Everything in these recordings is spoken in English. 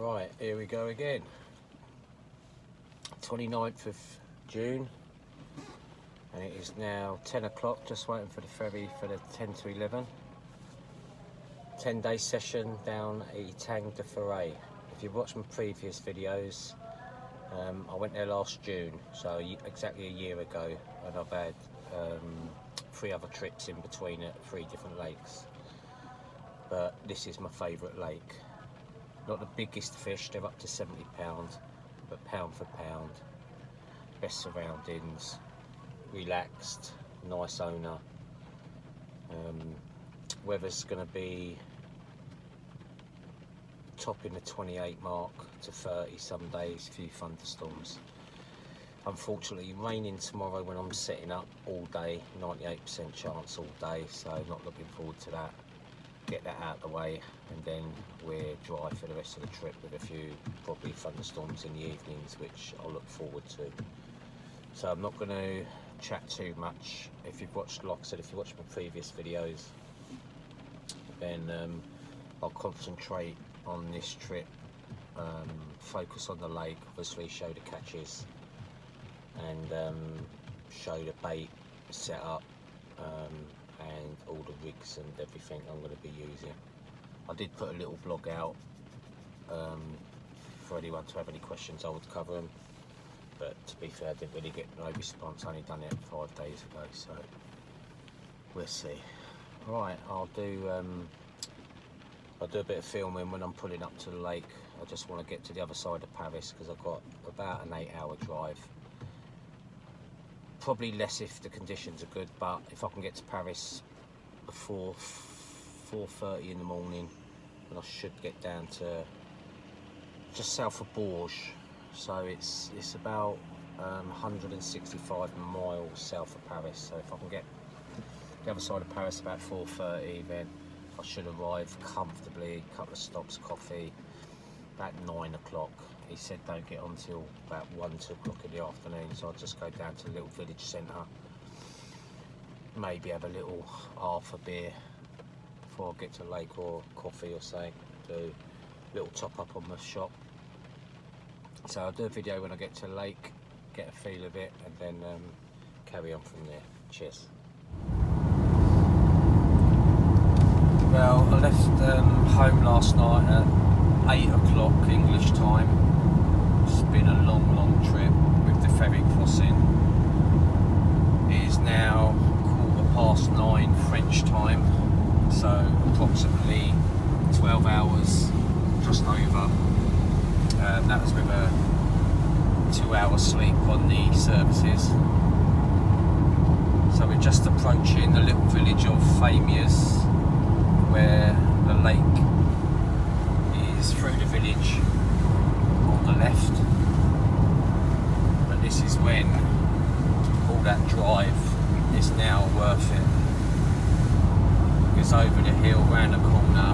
Right, here we go again. 29th of June, and it is now 10 o'clock, just waiting for the ferry for the 10 to 11. 10-day session down ETANG du FURET. If you've watched my previous videos, I went there last June, so exactly a year ago, and I've had 3 other trips in between at 3 different lakes. But this is my favourite lake. Not the biggest fish, they're up to 70 pounds, but pound for pound, best surroundings, relaxed, nice owner. Weather's going to be topping the 28 mark to 30 some days, few thunderstorms. Unfortunately raining tomorrow when I'm setting up all day, 98% chance all day, so not looking forward to that. Get that out of the way, and then we're dry for the rest of the trip with a few probably thunderstorms in the evenings, which I'll look forward to. So I'm not going to chat too much. If you've watched, like I said, if you watched my previous videos, then I'll concentrate on this trip, focus on the lake, obviously show the catches, and show the bait setup, and all the rigs and everything I'm going to be using. I did put a little blog out for anyone to have any questions. I would cover them, but to be fair, I didn't really get no response. I only done it 5 days ago, so we'll see. Right, I'll do a bit of filming when I'm pulling up to the lake. I just want to get to the other side of Paris because I've got about an 8-hour drive. Probably less if the conditions are good, but if I can get to Paris before 4:30 in the morning, then I should get down to just south of Bourges. So it's about 165 miles south of Paris. So if I can get the other side of Paris about 4:30, then I should arrive comfortably. A couple of stops, coffee, about 9 o'clock. He said don't get on till about 1-2 o'clock in the afternoon, so I'll just go down to the little village centre, maybe have a little half a beer before I get to the lake, or coffee or something, do a little top up on my shop. So I'll do a video when I get to the lake, get a feel of it, and then carry on from there. Cheers. Well, I left home last night at 8 o'clock English time. It's been a long trip with the ferry crossing. It is now 9:15 French time, so approximately 12 hours, just over. That was with a 2-hour sleep on the services. So we're just approaching the little village of Famiers, where the lake is through the village on the left. But this is when all that drive is now worth it, because over the hill, round the corner,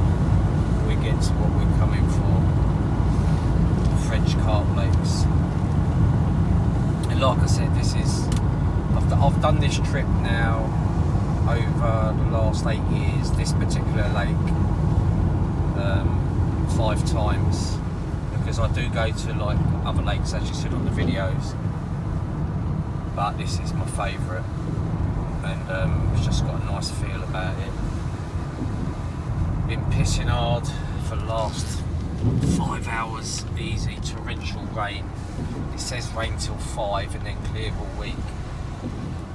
we get to what we're coming for, the French carp lakes. And like I said, this is I've done this trip now over the last 8 years, this particular lake, 5 times, because I do go to like other lakes, as you said on the videos, but this is my favourite, and it's just got a nice feel about it. Been pissing hard for the last 5 hours, easy, torrential rain. It says rain till 5 and then clear all week,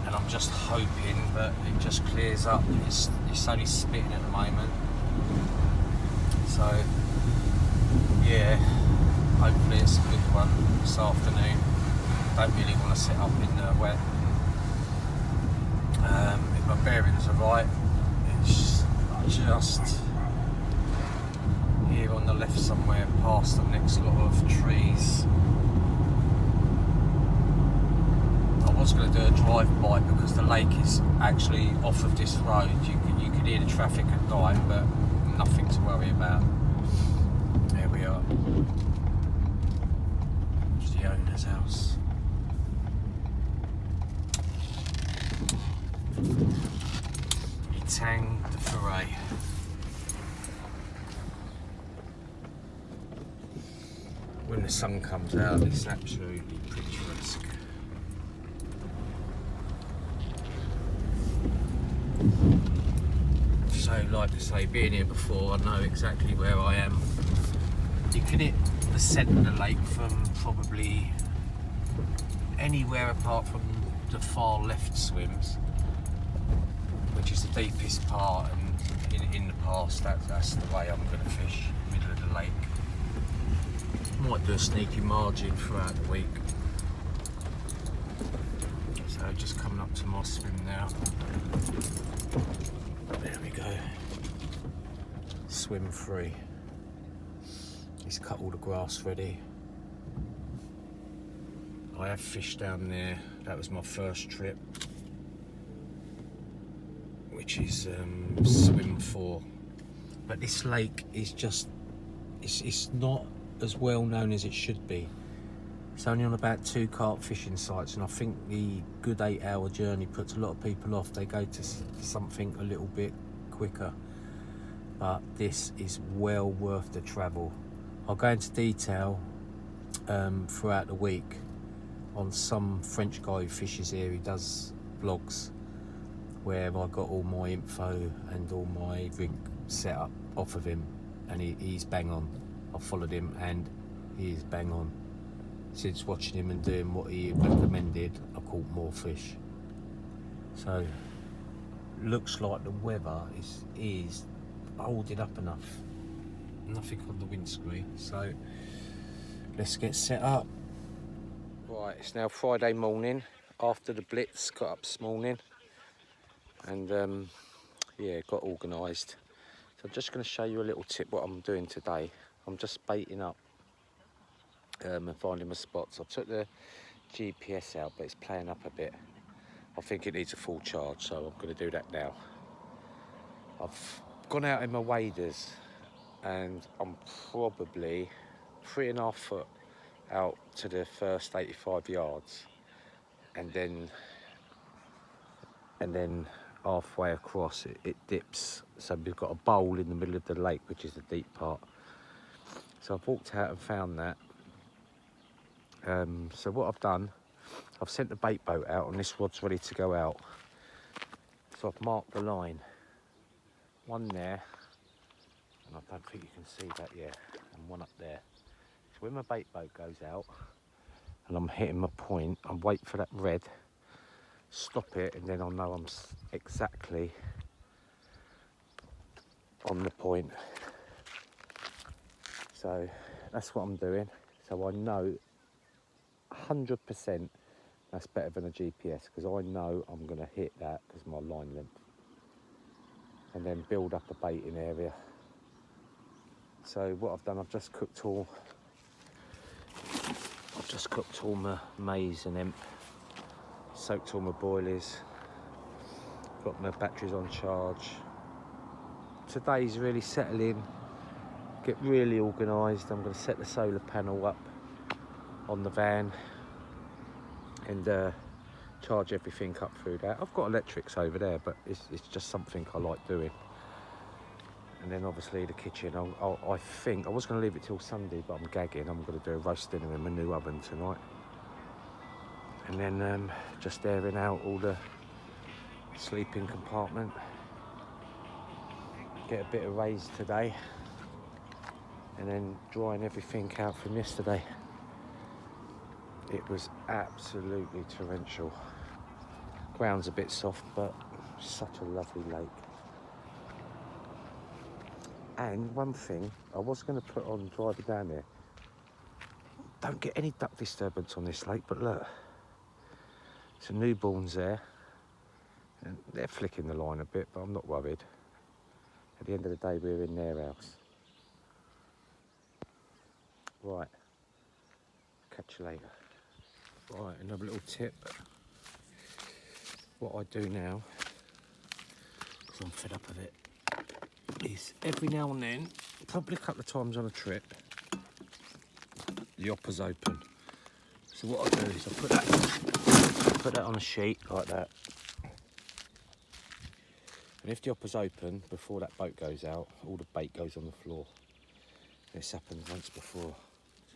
and I'm just hoping that it just clears up. It's only spitting at the moment, so yeah, hopefully it's a good one this afternoon. Don't really want to sit up in the wet. If my bearings are right, it's just here on the left somewhere, past the next lot of trees. I was going to do a drive-by because the lake is actually off of this road. You could hear the traffic at night, but nothing to worry about. There we are. It's the owner's house. ETANG du FURET. the sun comes out, it's absolutely picturesque. So, like I say, being here before, I know exactly where I am. You can hit the centre of the lake from probably anywhere apart from the far left swims, which is the deepest part, and in the past that's the way I'm going to fish, middle of the lake. Might do a sneaky margin throughout the week. So just coming up to my swim now. There we go. Swim free. He's cut all the grass ready. I have fished down there. That was my first trip, which is swim 4. But this lake is just, it's not as well known as it should be. It's only on about 2 carp fishing sites, and I think the good 8-hour journey puts a lot of people off. They go to something a little bit quicker, but this is well worth the travel. I'll go into detail throughout the week on some French guy who fishes here. He does vlogs where I got all my info and all my rig set up off of him, and he's bang on. I followed him and he is bang on. Since watching him and doing what he recommended, I caught more fish. So looks like the weather is holding up enough. Nothing on the windscreen, so let's get set up. Right, it's now Friday morning after the blitz. Got up this morning and yeah, got organised. So I'm just going to show you a little tip what I'm doing today. I'm just baiting up and finding my spots. I took the GPS out, but it's playing up a bit. I think it needs a full charge, so I'm going to do that now. I've gone out in my waders and I'm probably 3.5 foot out to the first 85 yards, and then halfway across it dips. So we've got a bowl in the middle of the lake, which is the deep part. So I've walked out and found that. So what I've done, I've sent the bait boat out and this rod's ready to go out. So I've marked the line, one there, and I don't think you can see that yet, and one up there. So when my bait boat goes out and I'm hitting my point, I'm waiting for that red, stop it, and then I'll know I'm exactly on the point. So that's what I'm doing. So I know 100% that's better than a GPS, because I know I'm going to hit that because of my line length, and then build up a baiting area. So what I've done, I've just cooked all my maize and hemp, soaked all my boilies, got my batteries on charge. Today's really settle in, get really organised. I'm going to set the solar panel up on the van and charge everything up through that. I've got electrics over there, but it's just something I like doing. And then obviously the kitchen, I think I was going to leave it till Sunday, but I'm gagging. I'm going to do a roast dinner in my new oven tonight, and then just airing out all the sleeping compartment. Get a bit of raise today, and then drying everything out from yesterday. It was absolutely torrential. Ground's a bit soft, but such a lovely lake. And one thing I was going to put on driving down there, don't get any duck disturbance on this lake, but look, some newborns there, and they're flicking the line a bit, but I'm not worried. At the end of the day, we're in their house. Right, catch you later. Right, another little tip. What I do now, because I'm fed up of it, is every now and then, probably a couple of times on a trip, the opper's open. So what I do is I put that on a sheet like that. And if the opper's open, before that boat goes out, all the bait goes on the floor. This happened once before.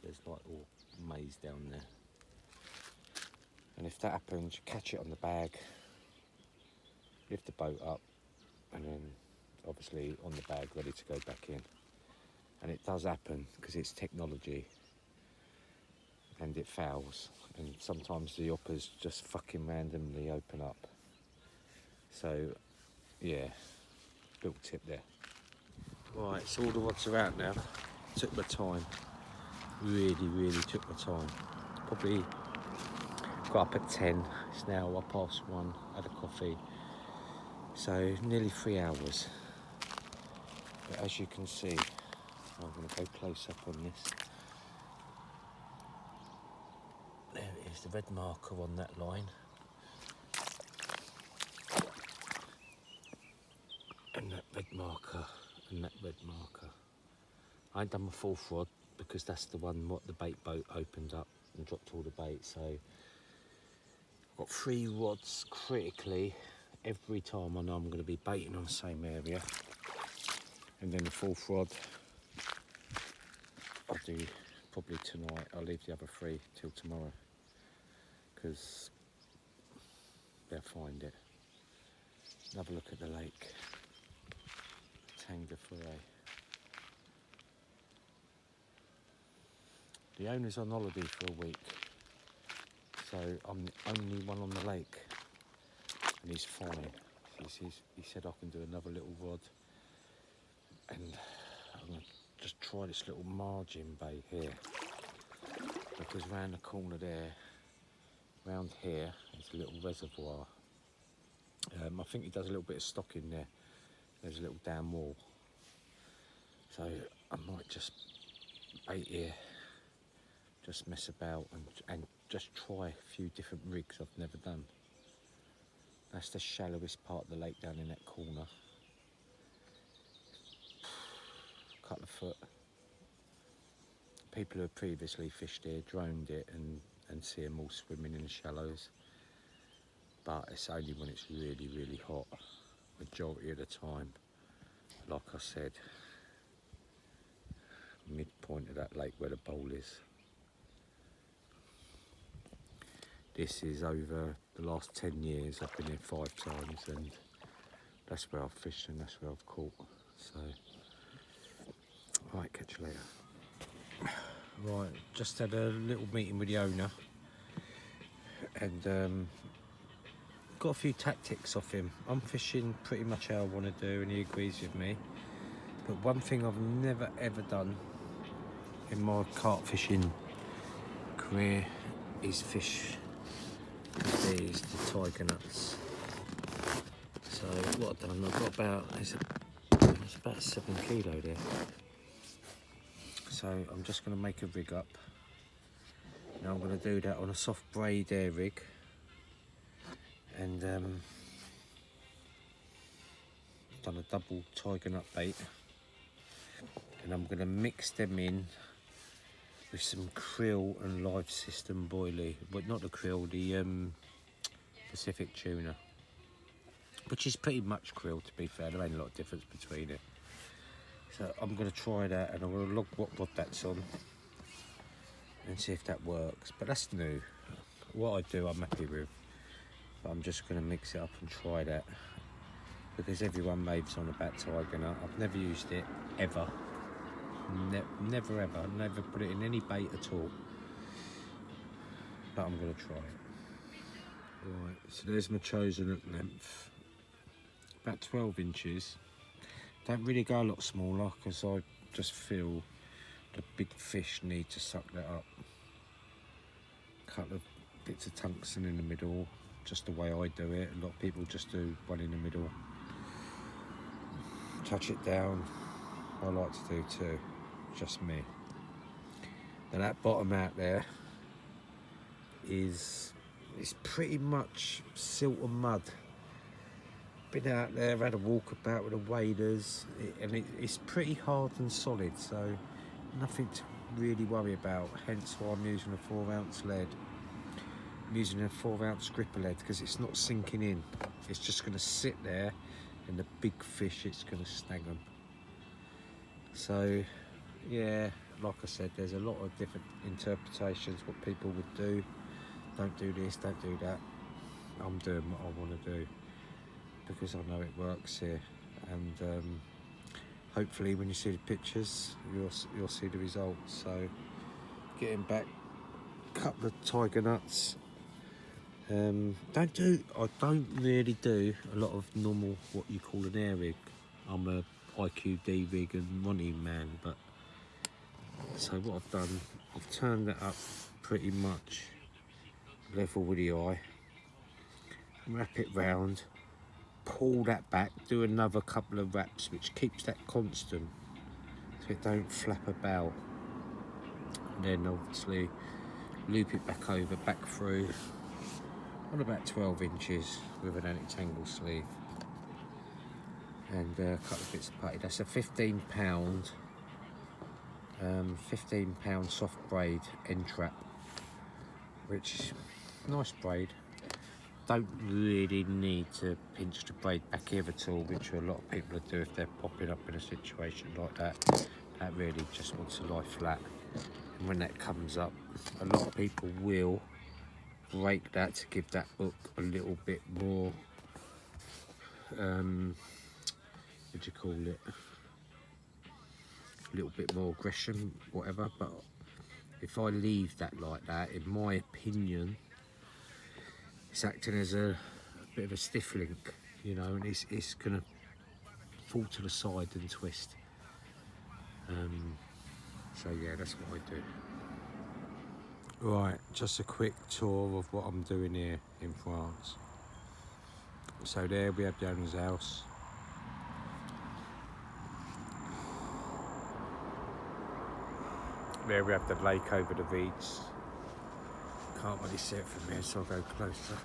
There's like all maze down there. And if that happens, you catch it on the bag, lift the boat up, and then obviously on the bag, ready to go back in. And it does happen because it's technology, and it fouls. And sometimes the hoppers just fucking randomly open up. So, yeah, little tip there. Right, so all the rods are out now. Took my time. Really took my time. Probably got up at 10. It's now 1:30. Had a coffee. So nearly 3 hours. But as you can see, I'm going to go close up on this. There it is, the red marker on that line. And that red marker, and that red marker. I ain't done my fourth rod because that's the one what the bait boat opened up and dropped all the bait. So I've got 3 rods critically every time I know I'm going to be baiting on the same area. And then the fourth rod I'll do probably tonight. I'll leave the other 3 till tomorrow because they'll find it. Have a look at the lake. ETANG du FURET. The owner's on holiday for a week, so I'm the only one on the lake, and he's fine. He said I can do another little rod, and I'm going to just try this little margin bait here, because round the corner there, round here, there's a little reservoir. I think he does a little bit of stock in there. There's a little dam wall, so I might just bait here, just mess about and just try a few different rigs I've never done. That's the shallowest part of the lake down in that corner. Couple of foot. People who have previously fished here droned it and see them all swimming in the shallows. But it's only when it's really hot. Majority of the time, like I said, midpoint of that lake where the bowl is. This is over the last 10 years. I've been here 5 times, and that's where I've fished and that's where I've caught. So, right, catch you later. Right, just had a little meeting with the owner, and got a few tactics off him. I'm fishing pretty much how I want to do, and he agrees with me. But one thing I've never ever done in my carp fishing career is fish these, the tiger nuts. So what I've done, I've got about, it's about 7 kilo there. So I'm just going to make a rig up. Now I'm going to do that on a soft braid air rig. And done a double tiger nut bait. And I'm going to mix them in with some krill and live system boilie, but not the krill, the Pacific tuna, which is pretty much krill, to be fair. There ain't a lot of difference between it. So I'm going to try that, and I'm going to look what rod that's on and see if that works. But that's new. What I do I'm happy with, but I'm just going to mix it up and try that, because everyone raves on about tiger nut. I've never used it ever. Never ever, never put it in any bait at all, but I'm going to try it. Right, so there's my chosen at length, about 12 inches. Don't really go a lot smaller because I just feel the big fish need to suck that up. Couple of bits of tungsten in the middle, just the way I do it. A lot of people just do one in the middle. Touch it down, I like to do too. Just me. Now that bottom out there is pretty much silt and mud. Been out there, had a walk about with the waders, and it's pretty hard and solid, so nothing to really worry about. Hence why I'm using a 4-ounce lead. I'm using a 4-ounce gripper lead because it's not sinking in. It's just going to sit there, and the big fish, it's going to snag them. So yeah, like I said, there's a lot of different interpretations what people would do. Don't do this, don't do that. I'm doing what I want to do because I know it works here, and hopefully when you see the pictures you'll see the results. So getting back, a couple of tiger nuts. I don't really do a lot of normal what you call an air rig. I'm a IQD rig and running man, but so what I've done, I've turned that up pretty much level with the eye, wrap it round, pull that back, do another couple of wraps which keeps that constant so it don't flap about, and then obviously loop it back over, back through on about 12 inches with an anti-tangle sleeve, and a couple of bits of putty. That's a £15 soft braid end trap, which is nice braid. Don't really need to pinch the braid back here at all, which a lot of people do if they're popping up in a situation like that. That really just wants to lie flat, and when that comes up, a lot of people will break that to give that hook a little bit more, what do you call it, a little bit more aggression, whatever. But if I leave that like that, in my opinion, it's acting as a bit of a stiff link, you know, and it's gonna fall to the side and twist. So yeah, that's what I do. Right, just a quick tour of what I'm doing here in France. So there we have the owner's house. There we have the lake over the reeds. Can't really see it from here, so I'll go closer.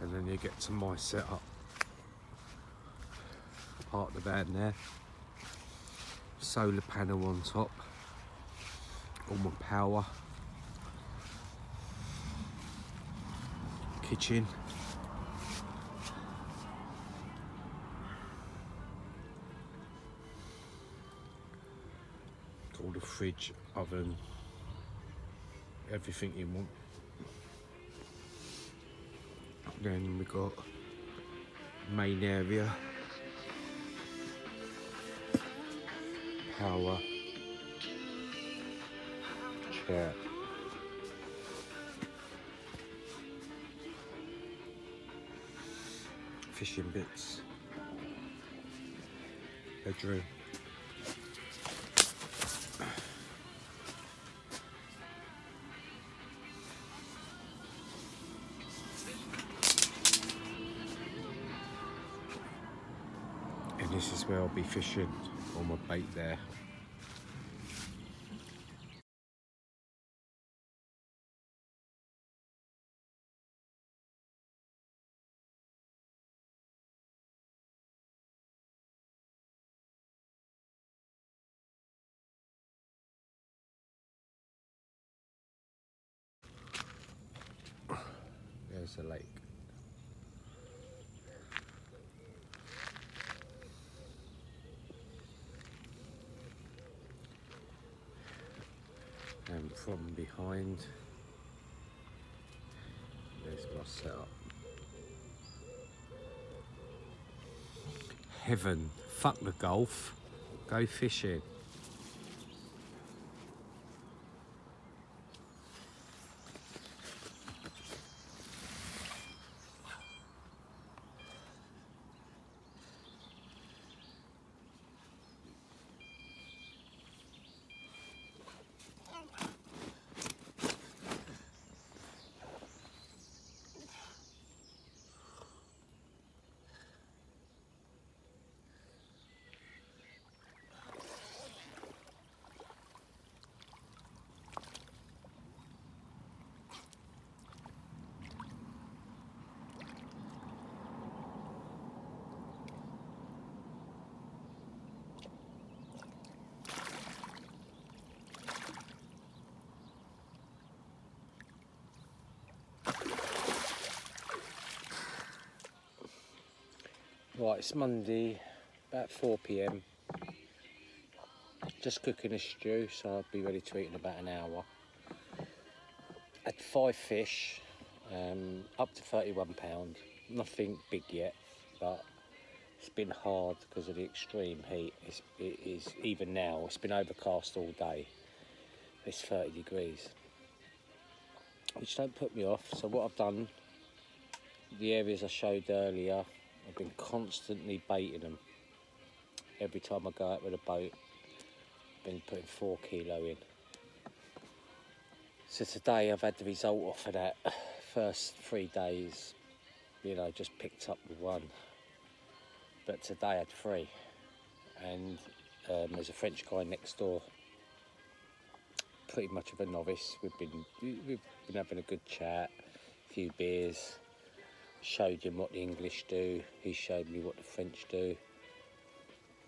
And then you get to my setup. Park the van there. Solar panel on top. All my power. Kitchen. All the fridge, oven, everything you want. Then we got main area, power, chair, fishing bits, bedroom. And this is where I'll be fishing all my bait there. There's the lake. And from behind, there's my setup. Heaven, fuck the golf, go fishing. Right, it's Monday, about 4 p.m. Just cooking a stew, so I'll be ready to eat in about an hour. Had 5 fish, up to £31. Nothing big yet, but it's been hard because of the extreme heat. It is even now. It's been overcast all day. It's 30 degrees, which don't put me off. So what I've done, the areas I showed earlier, I've been constantly baiting them. Every time I go out with a boat, I've been putting 4 kilo in. So today I've had the result off of that. First 3 days, you know, just picked up with 1. But today I had 3. And there's a French guy next door, pretty much of a novice. We've been having a good chat, a few beers. Showed him what the English do, he showed me what the French do,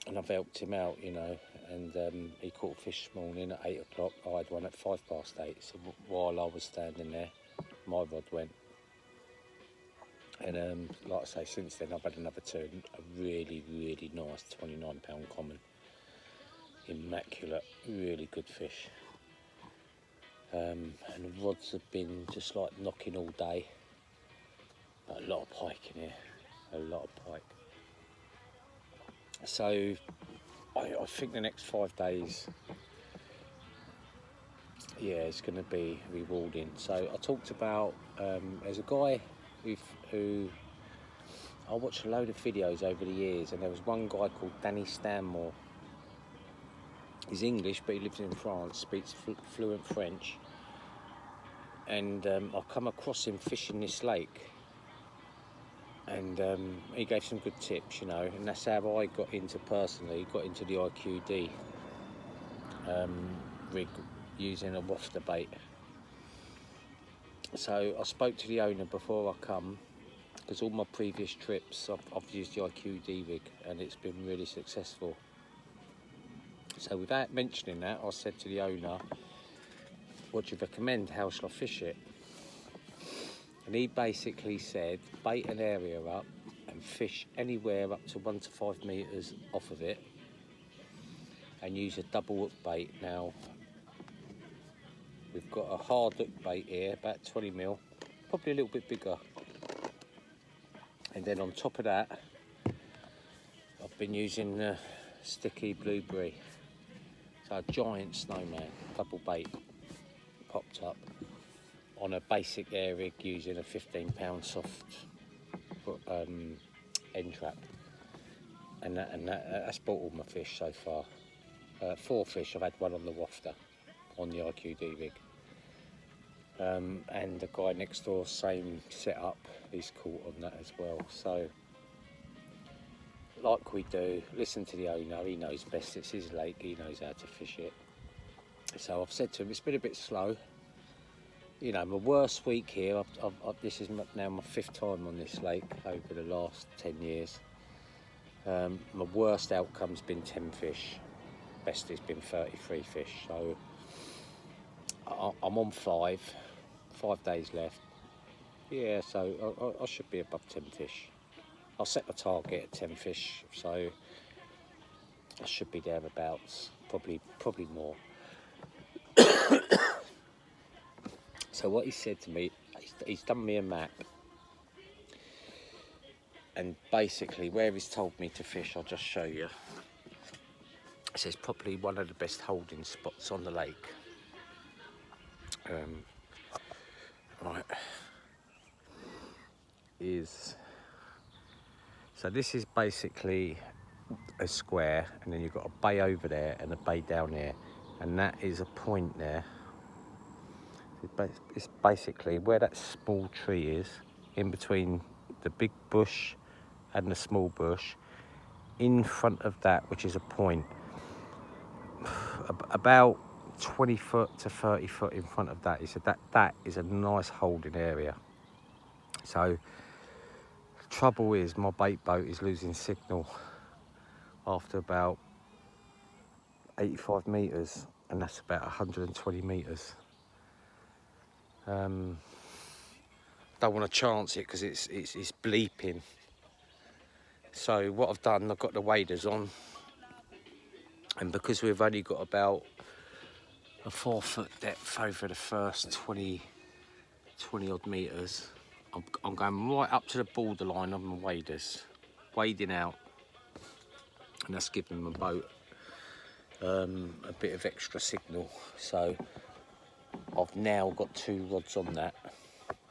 and I've helped him out, you know. And he caught fish this morning at 8 o'clock. I had one at 8:05. So while I was standing there, my rod went. And like I say, since then I've had another 2, a really, really nice £29 common. Immaculate, really good fish. And the rods have been just like knocking all day. But a lot of pike in here, a lot of pike. So I think the next 5 days, yeah, it's going to be rewarding. So I talked about, there's a guy who I watched a load of videos over the years, and there was one guy called Danny Stanmore. He's English, but he lives in France, speaks fluent French. And I come across him fishing this lake. And he gave some good tips, you know, and that's how I got into the IQD rig using a wafter bait. So I spoke to the owner before I come, because all my previous trips I've used the IQD rig and it's been really successful. So without mentioning that, I said to the owner, what do you recommend? How shall I fish it? And he basically said, bait an area up and fish anywhere up to 1 to 5 metres off of it, and use a double hook bait. Now, we've got a hard hook bait here, about 20 mil, probably a little bit bigger. And then on top of that, I've been using the sticky blueberry. So a giant snowman, double bait, popped up on a basic air rig using a 15-pound soft end trap, and that's bought all my fish so far. 4 fish. I've had 1 on the wafter on the IQD rig, and the guy next door, same setup, he's caught on that as well. So like we do, listen to the owner, he knows best, it's his lake, he knows how to fish it. So I've said to him, it's been a bit slow. You know, my worst week here, this is now my 5th time on this lake over the last 10 years. My worst outcome's been 10 fish. Best has been 33 fish. So I'm on 5 days left. Yeah, so I should be above 10 fish. I'll set my target at 10 fish, so I should be thereabouts, probably more. So what he said to me, he's done me a map, and basically where he's told me to fish, I'll just show you. It says probably one of the best holding spots on the lake. Right, so this is basically a square, and then you've got a bay over there and a bay down there, and that is a point there. It's basically where that small tree is, in between the big bush and the small bush. In front of that, which is a point, about 20 foot to 30 foot in front of that, he said that is a nice holding area. So the trouble is, my bait boat is losing signal after about 85 metres, and that's about 120 metres. Don't want to chance it because it's bleeping. So what I've done, I've got the waders on, and because we've only got about a 4 foot depth over the first 20 odd metres, I'm going right up to the borderline of my waders, wading out, and that's giving my boat a bit of extra signal. So I've now got 2 rods on that.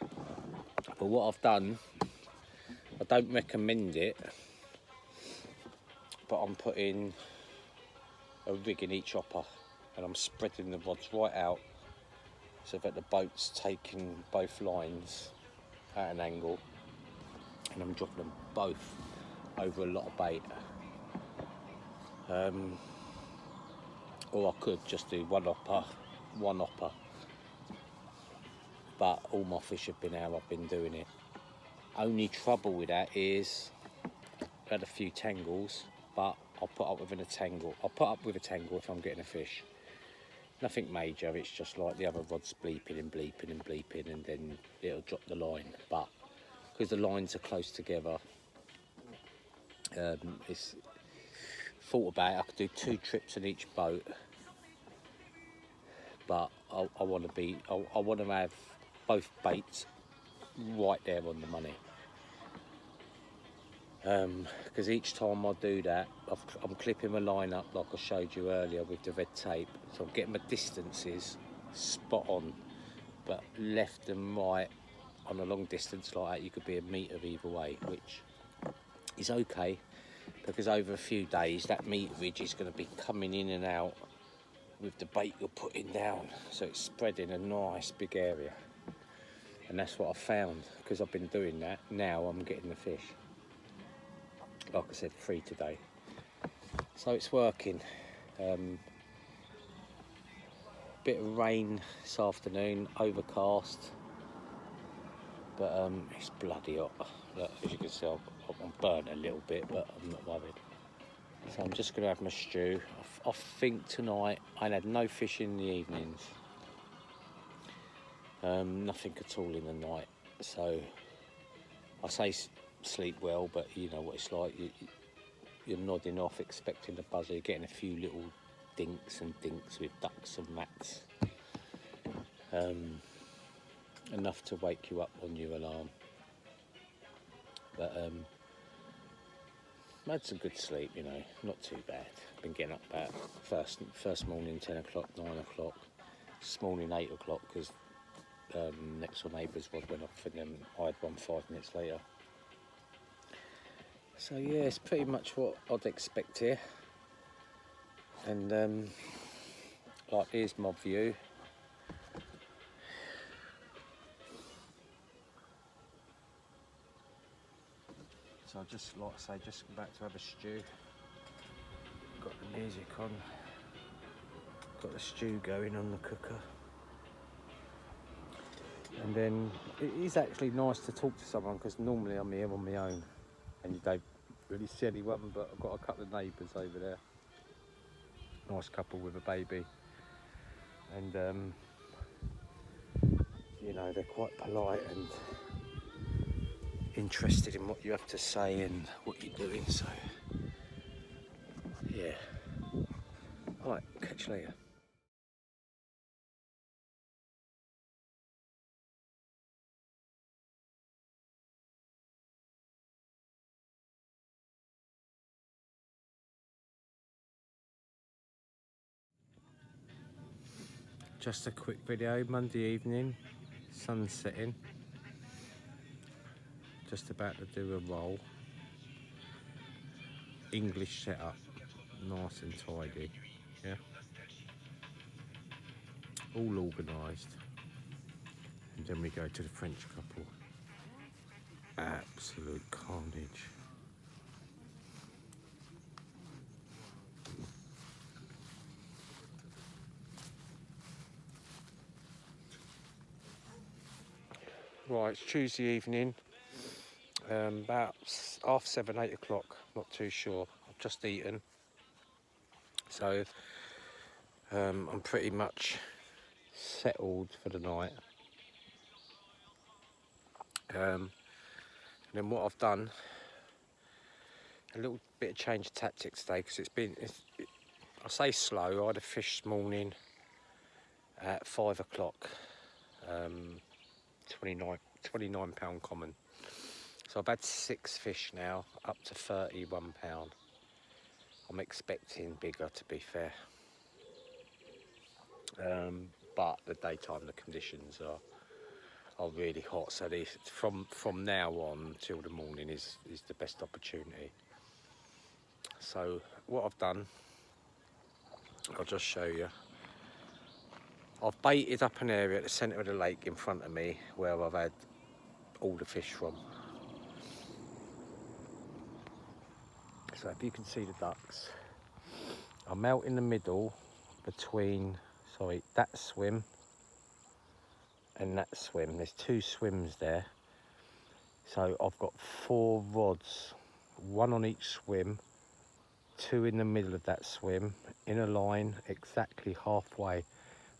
But what I've done, I don't recommend it, but I'm putting a rig in each hopper, and I'm spreading the rods right out so that the boat's taking both lines at an angle, and I'm dropping them both over a lot of bait. Or I could just do one hopper, but all my fish have been how I've been doing it. Only trouble with that is I've had a few tangles, but I'll put up with a tangle. I'll put up with a tangle if I'm getting a fish. Nothing major, it's just like the other rod's bleeping and bleeping and bleeping, and then it'll drop the line. But because the lines are close together, it's thought about it. I could do 2 trips in each boat, but I want to have both baits right there on the money. Because each time I do that, I'm clipping my line up like I showed you earlier with the red tape, so I'm getting my distances spot on, but left and right on a long distance like that, you could be a metre either way, which is okay, because over a few days that meterage is going to be coming in and out with the bait you're putting down, so it's spreading a nice big area. And that's what I found, because I've been doing that. Now I'm getting the fish, like I said, 3 today, so it's working. Bit of rain this afternoon, overcast, but it's bloody hot. Look, as you can see, I'm burnt a little bit, but I'm not worried. So I'm just going to have my stew. I think tonight I had no fish in the evenings, nothing at all in the night. So I say sleep well, but you know what it's like. You're nodding off, expecting the buzzer, getting a few little dinks with ducks and mats. Enough to wake you up on your alarm. But I had some good sleep, you know, not too bad. Been getting up about first morning 10 o'clock, 9 o'clock. This morning 8 o'clock, because next door neighbour's rod went off, and then I had one 5 minutes later. So yeah, it's pretty much what I'd expect here. And like, here's my view. So just like I say, just about to have a stew. Got the music on. Got the stew going on the cooker. And then it is actually nice to talk to someone, because normally I'm here on my own and you don't really see anyone, but I've got a couple of neighbours over there. Nice couple with a baby. And you know, they're quite polite and interested in what you have to say and what you're doing, so yeah. Alright, catch you later. Just a quick video, Monday evening, sun setting. Just about to do a roll. English setup, nice and tidy, yeah. All organised. And then we go to the French couple. Absolute carnage. Right, it's Tuesday evening, about 7:30, 8 o'clock, not too sure. I've just eaten, so I'm pretty much settled for the night. And then what I've done, A little bit of change of tactics today because I say slow. I had a fish this morning at 5 o'clock, 29 £29 common. So I've had 6 fish now, up to £31. I'm expecting bigger, to be fair. But the daytime, the conditions are really hot. So from now on till the morning is the best opportunity. So what I've done, I'll just show you. I've baited up an area at the centre of the lake in front of me where I've had all the fish from. So if you can see the ducks, I'm out in the middle between, sorry, that swim and that swim. There's 2 swims there. So I've got 4 rods, 1 on each swim, 2 in the middle of that swim, in a line exactly halfway.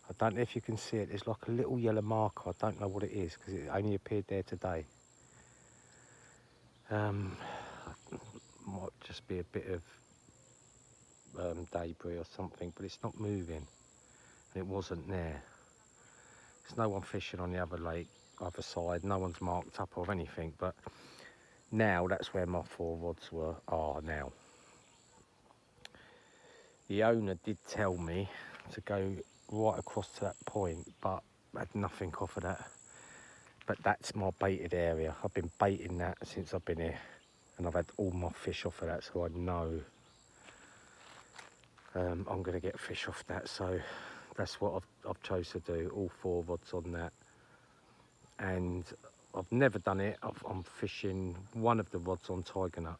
I don't know if you can see it, there's like a little yellow marker. I don't know what it is because it only appeared there today. Might just be a bit of debris or something, but it's not moving, and it wasn't there. There's no one fishing on the other lake, other side. No one's marked up or anything, but now that's where my 4 rods are now. The owner did tell me to go right across to that point, but I had nothing off of that. But that's my baited area. I've been baiting that since I've been here, and I've had all my fish off of that, so I know I'm going to get fish off that. So that's what I've chose to do, all 4 rods on that. And I've never done it. I'm fishing one of the rods on tiger nut.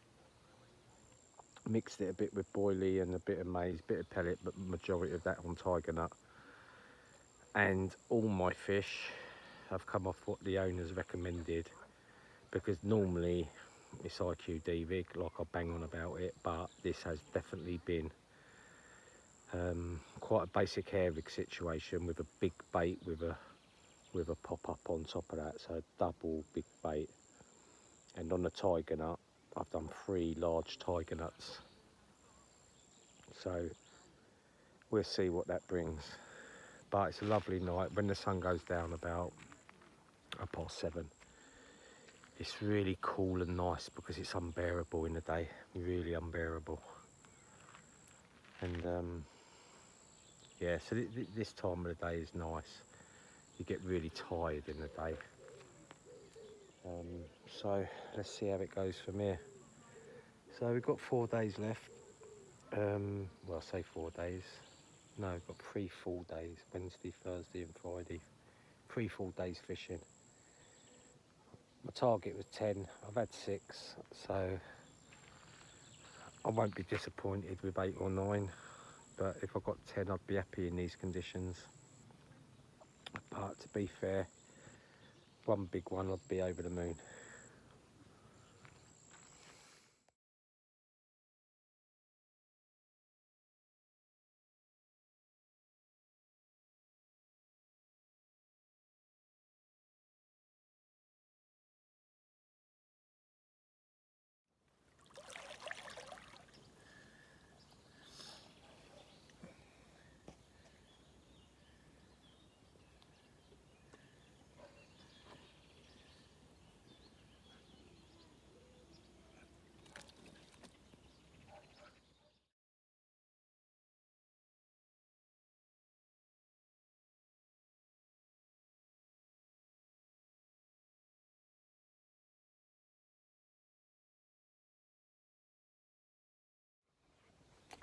Mixed it a bit with boilie and a bit of maize, bit of pellet, but majority of that on tiger nut. And all my fish have come off what the owners recommended, because normally it's IQD rig, like I bang on about it, but this has definitely been quite a basic hair rig situation with a big bait with a pop up on top of that, so a double big bait. And on the tiger nut, I've done 3 large tiger nuts. So we'll see what that brings. But it's a lovely night when the sun goes down about 7:30. It's really cool and nice because it's unbearable in the day, really unbearable. And yeah, so this time of the day is nice. You get really tired in the day. So let's see how it goes from here. So we've got 4 days left. Well, I say 4 days. No, we've got 3 full days, Wednesday, Thursday and Friday. 3 full days fishing. My target was 10, I've had 6, so I won't be disappointed with 8 or 9, but if I got 10 I'd be happy in these conditions. But to be fair, one big one I'd be over the moon.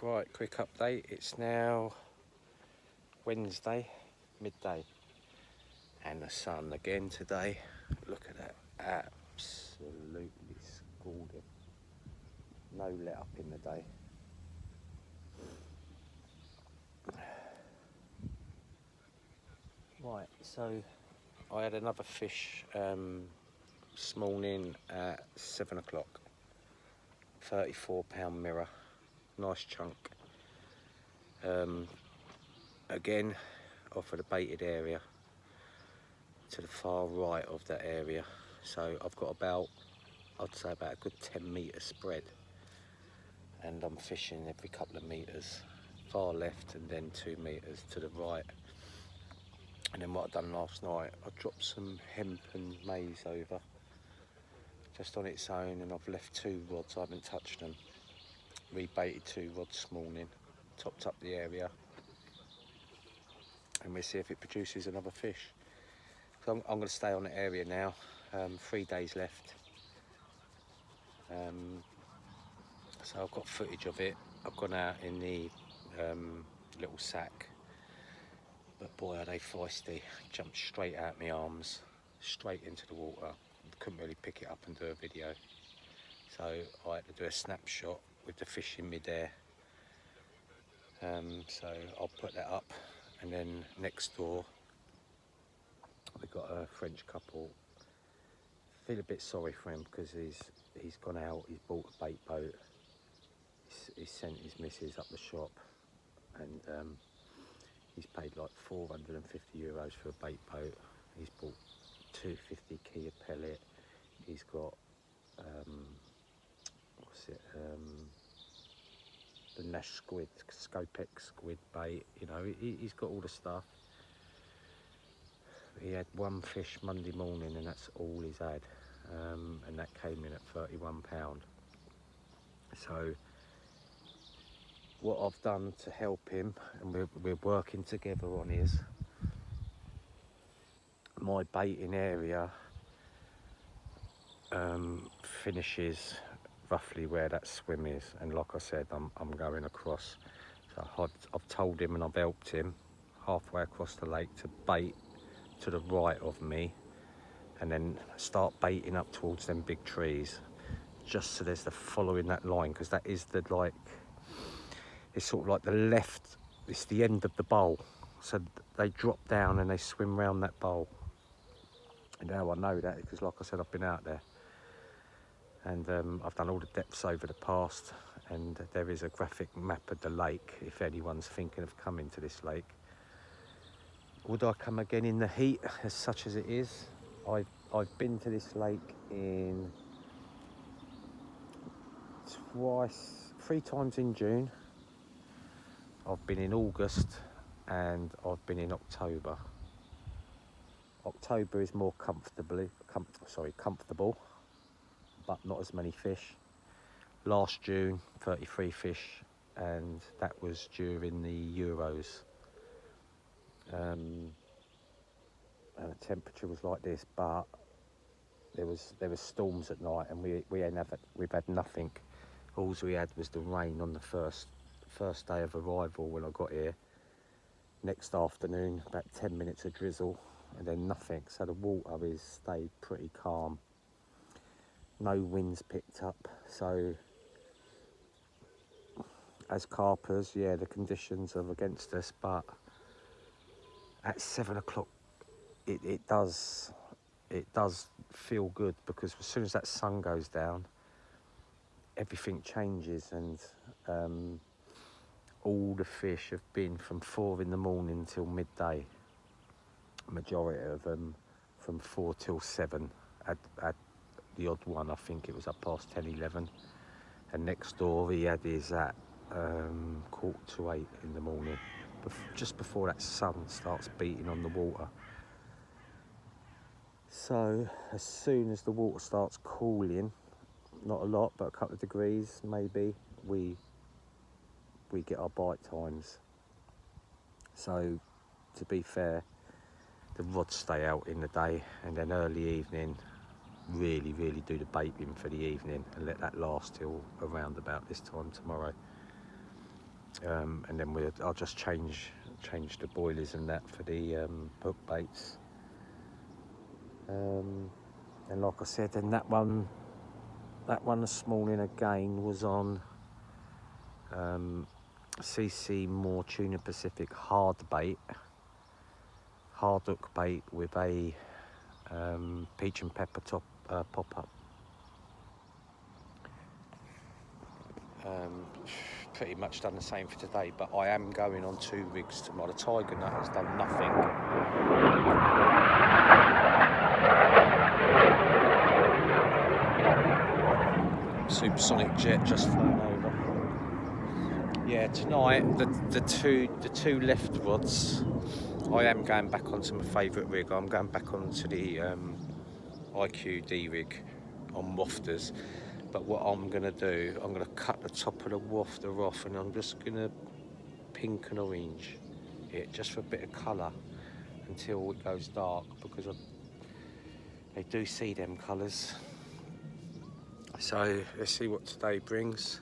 Right, quick update. It's now Wednesday, midday, and the sun again today. Look at that, absolutely scalding. No let up in the day. Right, so I had another fish this morning at 7 o'clock. £34 mirror, nice chunk. Again, off of the baited area to the far right of that area. So I've got about, I'd say about a good 10 metre spread. and I'm fishing every couple of metres, far left and then 2 metres to the right. And then what I've done last night, I dropped some hemp and maize over just on its own, and I've left 2 rods, I haven't touched them. Rebaited 2 rods this morning, topped up the area, and we'll see if it produces another fish. So I'm going to stay on the area now. 3 days left. So I've got footage of it. I've gone out in the little sack, but boy are they feisty. Jumped straight out my arms, straight into the water. Couldn't really pick it up and do a video, so I had to do a snapshot with the fish in midair. So I'll put that up, and then next door we've got a French couple. Feel a bit sorry for him because he's gone out, he's bought a bait boat, he's sent his missus up the shop, and he's paid like €450 for a bait boat. He's bought 250 Kia pellet, he's got the Nash squid, Scopex squid bait, you know, he's got all the stuff. He had 1 fish Monday morning, and that's all he's had, and that came in at £31. So what I've done to help him, and we're working together on, is my baiting area finishes roughly where that swim is, and like I said, I'm going across. So I've told him, and I've helped him halfway across the lake to bait to the right of me, and then start baiting up towards them big trees, just so there's the following that line, because that is the, like, it's sort of like the left, it's the end of the bowl, so they drop down and they swim round that bowl. And now I know that because, like I said, I've been out there, and I've done all the depths over the past, and there is a graphic map of the lake if anyone's thinking of coming to this lake. Would I come again in the heat, as such as it is? I've been to this lake in 3 times in June. I've been in August, and I've been in October. October is more comfortable, but not as many fish. Last June, 33 fish, and that was during the Euros. And the temperature was like this, but there was storms at night, and we've had nothing. All we had was the rain on the first day of arrival when I got here. Next afternoon, about 10 minutes of drizzle, and then nothing. So the water is stayed pretty calm. No winds picked up. So as carpers, yeah, the conditions are against us, but at 7 o'clock it does feel good, because as soon as that sun goes down, everything changes, and all the fish have been from 4 in the morning till midday. Majority of them from 4 till 7. At the odd one, I think it was up past 10, 11. And next door he had his at 7:45 in the morning, just before that sun starts beating on the water. So as soon as the water starts cooling, not a lot, but a couple of degrees maybe, we get our bite times. So to be fair, the rods stay out in the day, and then early evening really do the baiting for the evening, and let that last till around about this time tomorrow. And then I'll just change the boilies and that for the hook baits. And like I said, then that one this morning again was on CC Moore Tuna Pacific hard hook bait with a peach and pepper top pop-up. Pretty much done the same for today, but I am going on 2 rigs tomorrow. The Tiger Nut has done nothing. Supersonic jet just flown over. Yeah, tonight the two left rods. I am going back onto my favourite rig. I'm going back onto the IQD rig on wafters. But what I'm going to do, I'm going to cut the top of the wafter off, and I'm just going to pink and orange it just for a bit of colour until it goes dark, because they do see them colours. So let's see what today brings.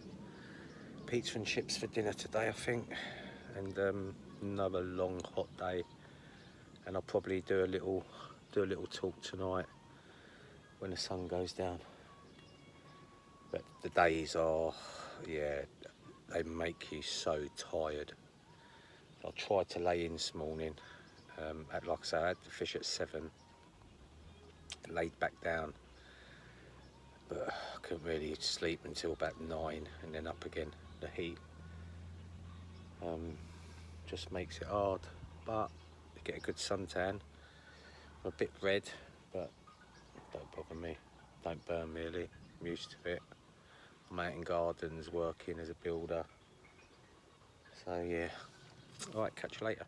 Pizza and chips for dinner today, I think, and another long hot day. And I'll probably do a little talk tonight when the sun goes down. But the days are, yeah, they make you so tired. I tried to lay in this morning. Like I say, I had the fish at 7, laid back down, but I couldn't really sleep until about 9, and then up again. The heat just makes it hard, but you get a good suntan. I'm a bit red, but don't bother me, don't burn really, I'm used to it. I'm out in gardens working as a builder, so yeah. Alright, catch you later.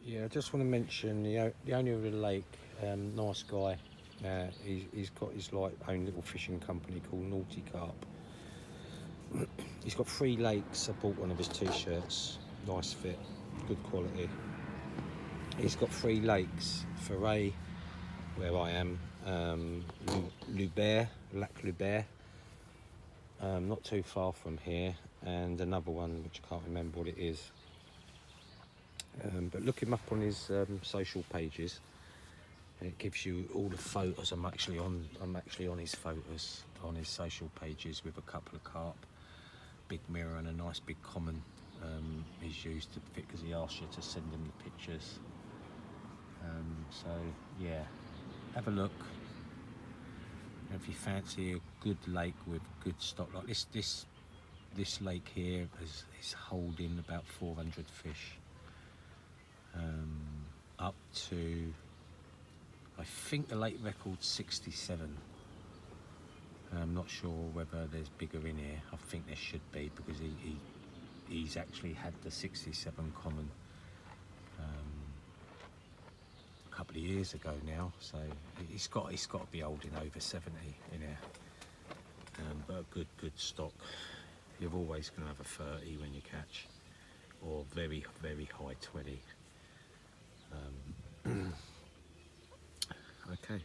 Yeah, I just want to mention the owner of the lake, nice guy. He's got his own little fishing company called Naughty Carp. He's got 3 lakes. I bought one of his t-shirts, nice fit, good quality. He's got 3 lakes: FURET, where I am, Lac Lubert, not too far from here, and another one which I can't remember what it is. But look him up on his social pages, and it gives you all the photos. I'm actually on his photos on his social pages with a couple of carp, big mirror and a nice big common. He's used to fit because he asked you to send him the pictures. So yeah, have a look. And if you fancy a good lake with good stock like this lake here is holding about 400 fish, up to, I think the lake record's 67. I'm not sure whether there's bigger in here. I think there should be, because he's actually had the 67 common a couple of years ago now, so he's got to be holding over 70 in here. But a good stock. You're always going to have a 30 when you catch, or very high 20. Okay.